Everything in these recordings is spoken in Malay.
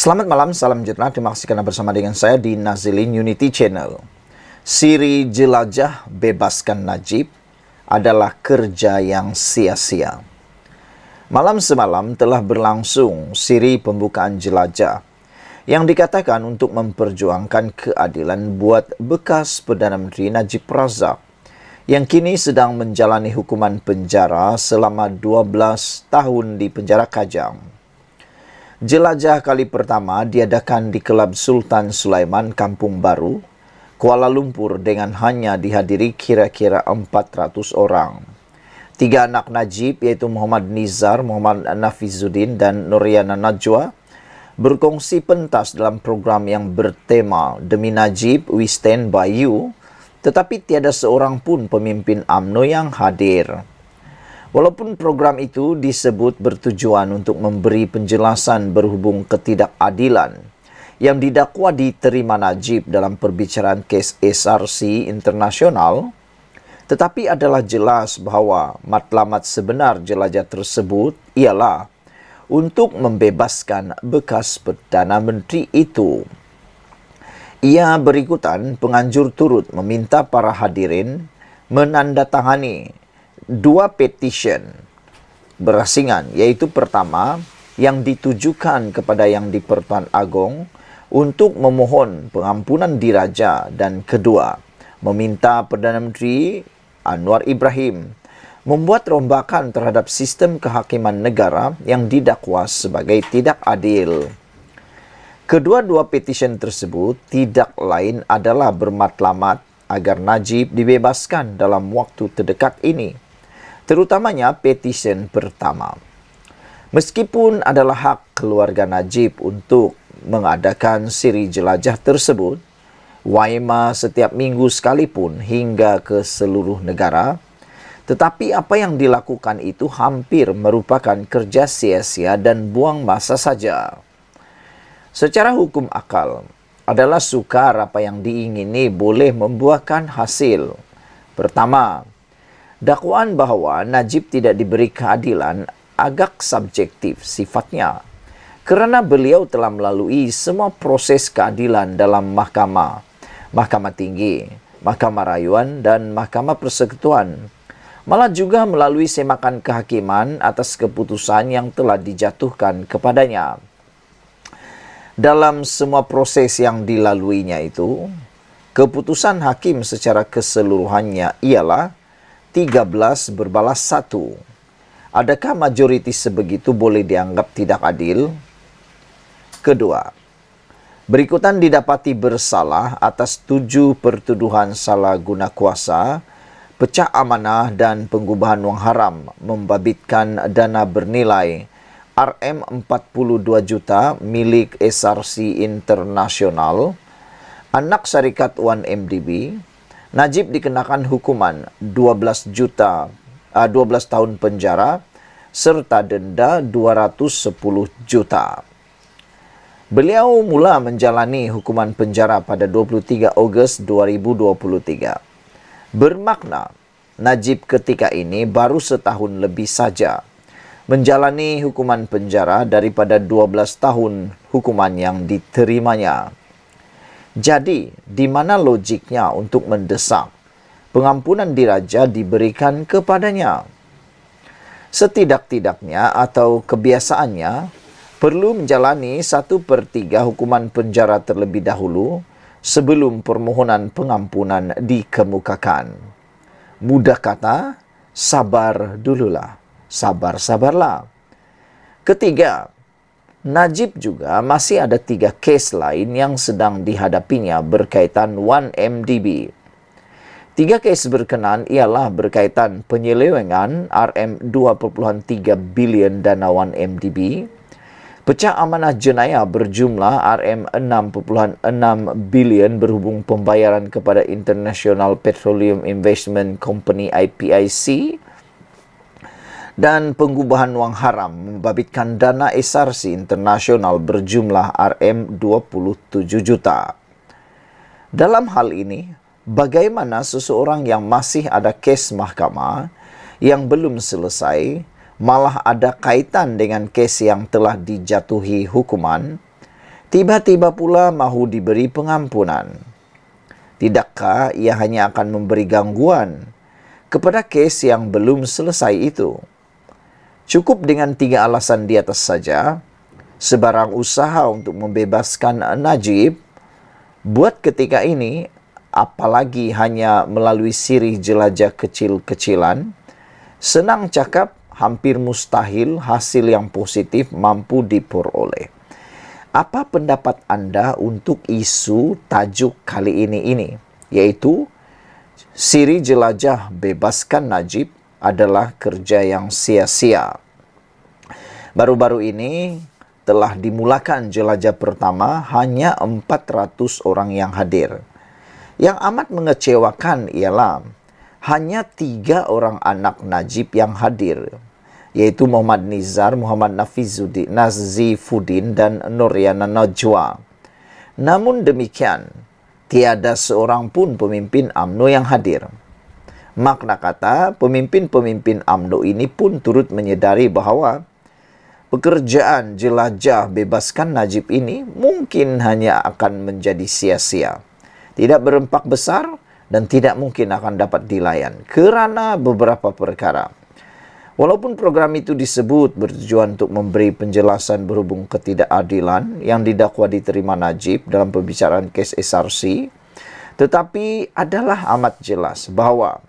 Selamat malam, salam sejahtera. Terima kasih karena bersama dengan saya di Nazilin Unity Channel. Siri Jelajah Bebaskan Najib adalah kerja yang sia-sia. Malam semalam telah berlangsung siri pembukaan jelajah yang dikatakan untuk memperjuangkan keadilan buat bekas Perdana Menteri Najib Razak yang kini sedang menjalani hukuman penjara selama 12 tahun di penjara Kajang. Jelajah kali pertama diadakan di Kelab Sultan Sulaiman, Kampung Baru, Kuala Lumpur dengan hanya dihadiri kira-kira 400 orang. 3 anak Najib iaitu Muhammad Nizar, Muhammad Nafizuddin dan Nuriana Najwa berkongsi pentas dalam program yang bertema Demi Najib, We Stand By You, tetapi tiada seorang pun pemimpin UMNO yang hadir. Walaupun program itu disebut bertujuan untuk memberi penjelasan berhubung ketidakadilan yang didakwa diterima Najib dalam perbicaraan kes SRC internasional, tetapi adalah jelas bahawa matlamat sebenar jelajah tersebut ialah untuk membebaskan bekas Perdana Menteri itu. Ia berikutan penganjur turut meminta para hadirin menandatangani 2 petisyen berasingan, iaitu pertama yang ditujukan kepada Yang di-Pertuan Agong untuk memohon pengampunan diraja dan kedua meminta Perdana Menteri Anwar Ibrahim membuat rombakan terhadap sistem kehakiman negara yang didakwa sebagai tidak adil. Kedua-dua petisyen tersebut tidak lain adalah bermatlamat agar Najib dibebaskan dalam waktu terdekat ini, terutamanya petisyen pertama. Meskipun adalah hak keluarga Najib untuk mengadakan siri jelajah tersebut, waima setiap minggu sekalipun hingga ke seluruh negara, tetapi apa yang dilakukan itu hampir merupakan kerja sia-sia dan buang masa saja. Secara hukum akal, adalah sukar apa yang diingini boleh membuahkan hasil. Pertama, dakwaan bahawa Najib tidak diberi keadilan agak subjektif sifatnya kerana beliau telah melalui semua proses keadilan dalam mahkamah, mahkamah tinggi, mahkamah rayuan dan mahkamah persekutuan, malah juga melalui semakan kehakiman atas keputusan yang telah dijatuhkan kepadanya. Dalam semua proses yang dilaluinya itu, keputusan hakim secara keseluruhannya ialah 13 berbalas 1. Adakah majoriti sebegitu boleh dianggap tidak adil? Kedua, berikutan didapati bersalah atas 7 pertuduhan salah guna kuasa, pecah amanah dan pengubahan wang haram membabitkan dana bernilai RM42 juta milik SRC Internasional, anak syarikat 1MDB. Najib dikenakan hukuman 12 tahun penjara serta denda 210 juta. Beliau mula menjalani hukuman penjara pada 23 Ogos 2023. Bermakna Najib ketika ini baru setahun lebih saja menjalani hukuman penjara daripada 12 tahun hukuman yang diterimanya. Jadi, di mana logiknya untuk mendesak pengampunan diraja diberikan kepadanya? Setidak-tidaknya atau kebiasaannya perlu menjalani 1/3 hukuman penjara terlebih dahulu sebelum permohonan pengampunan dikemukakan. Mudah kata, sabar dululah, sabar-sabarlah. Ketiga, Najib juga masih ada 3 kes lain yang sedang dihadapinya berkaitan 1MDB. 3 kes berkenaan ialah berkaitan penyelewengan RM2.3 bilion dana 1MDB, pecah amanah jenayah berjumlah RM6.6 bilion berhubung pembayaran kepada International Petroleum Investment Company IPIC, dan pengubahan wang haram membabitkan dana SRC Internasional berjumlah RM27 juta. Dalam hal ini, bagaimana seseorang yang masih ada kes mahkamah yang belum selesai malah ada kaitan dengan kes yang telah dijatuhi hukuman tiba-tiba pula mahu diberi pengampunan. Tidakkah ia hanya akan memberi gangguan kepada kes yang belum selesai itu? Cukup dengan 3 alasan di atas saja, sebarang usaha untuk membebaskan Najib buat ketika ini, apalagi hanya melalui sirih jelajah kecil-kecilan, senang cakap hampir mustahil hasil yang positif mampu diperoleh. Apa pendapat Anda untuk isu tajuk kali ini, yaitu sirih jelajah bebaskan Najib adalah kerja yang sia-sia? Baru-baru ini telah dimulakan jelajah pertama, hanya 400 orang yang hadir. Yang amat mengecewakan ialah hanya 3 orang anak Najib yang hadir, yaitu Muhammad Nizar, Muhammad Nazifuddin, dan Nuriana Najwa. Namun demikian, tiada seorang pun pemimpin UMNO yang hadir. Makna kata, pemimpin-pemimpin UMNO ini pun turut menyedari bahawa pekerjaan jelajah bebaskan Najib ini mungkin hanya akan menjadi sia-sia, tidak berempak besar, dan tidak mungkin akan dapat dilayan kerana beberapa perkara. Walaupun program itu disebut bertujuan untuk memberi penjelasan berhubung ketidakadilan yang didakwa diterima Najib dalam pembicaraan kes SRC, tetapi adalah amat jelas bahawa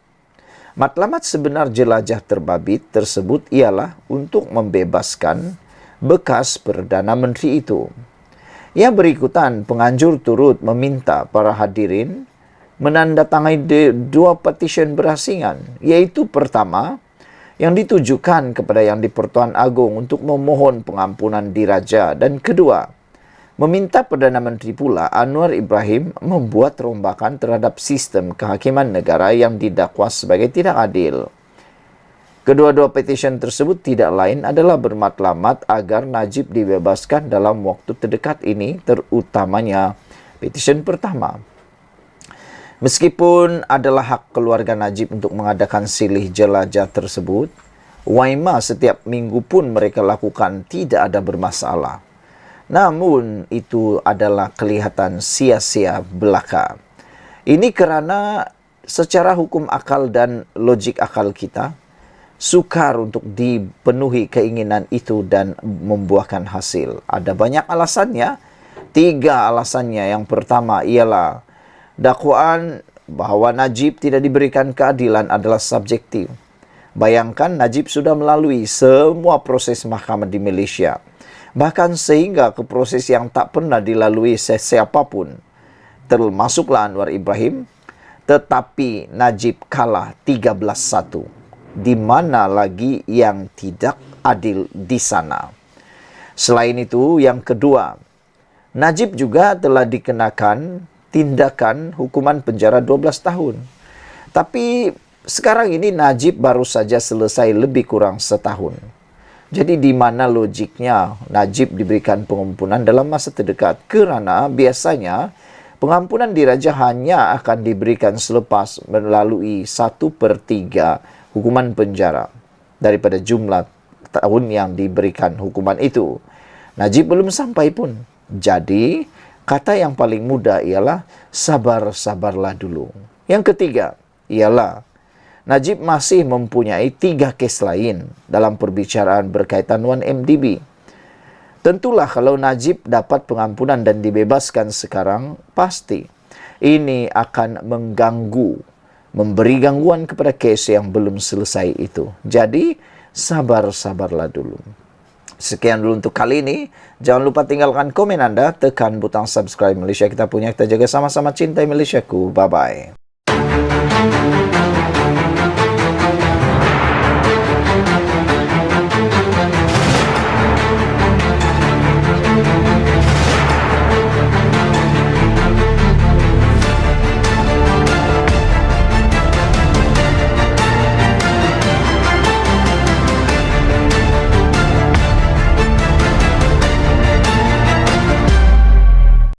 matlamat sebenar jelajah terbabit tersebut ialah untuk membebaskan bekas Perdana Menteri itu. Yang berikutan, penganjur turut meminta para hadirin menandatangani 2 petisyen berasingan, iaitu pertama, yang ditujukan kepada Yang di-Pertuan Agong untuk memohon pengampunan diraja, dan kedua, meminta Perdana Menteri pula Anwar Ibrahim membuat rombakan terhadap sistem kehakiman negara yang didakwa sebagai tidak adil. Kedua-dua petisyen tersebut tidak lain adalah bermatlamat agar Najib dibebaskan dalam waktu terdekat ini, terutamanya petisyen pertama. Meskipun adalah hak keluarga Najib untuk mengadakan silih jelajah tersebut, waima setiap minggu pun mereka lakukan tidak ada bermasalah. Namun itu adalah kelihatan sia-sia belaka. Ini kerana secara hukum akal dan logik akal kita sukar untuk dipenuhi keinginan itu dan membuahkan hasil. Ada banyak alasannya. 3 alasannya. Yang pertama ialah dakwaan bahawa Najib tidak diberikan keadilan adalah subjektif. Bayangkan Najib sudah melalui semua proses mahkamah di Malaysia, bahkan sehingga ke proses yang tak pernah dilalui sesiapapun, termasuklah Anwar Ibrahim, tetapi Najib kalah 13-1. Di mana lagi yang tidak adil di sana? Selain itu, yang kedua, Najib juga telah dikenakan tindakan hukuman penjara 12 tahun. Tapi sekarang ini Najib baru saja selesai lebih kurang setahun. Jadi di mana logiknya Najib diberikan pengampunan dalam masa terdekat? Kerana biasanya pengampunan diraja hanya akan diberikan selepas melalui 1/3 hukuman penjara daripada jumlah tahun yang diberikan hukuman itu. Najib belum sampai pun. Jadi, kata yang paling mudah ialah sabar-sabarlah dulu. Yang ketiga ialah Najib masih mempunyai 3 kes lain dalam perbicaraan berkaitan 1MDB. Tentulah kalau Najib dapat pengampunan dan dibebaskan sekarang, pasti ini akan memberi gangguan kepada kes yang belum selesai itu. Jadi, sabar-sabarlah dulu. Sekian dulu untuk kali ini. Jangan lupa tinggalkan komen Anda, tekan butang subscribe Malaysia Kita Punya. Kita jaga sama-sama cintai Malaysiaku. Bye-bye.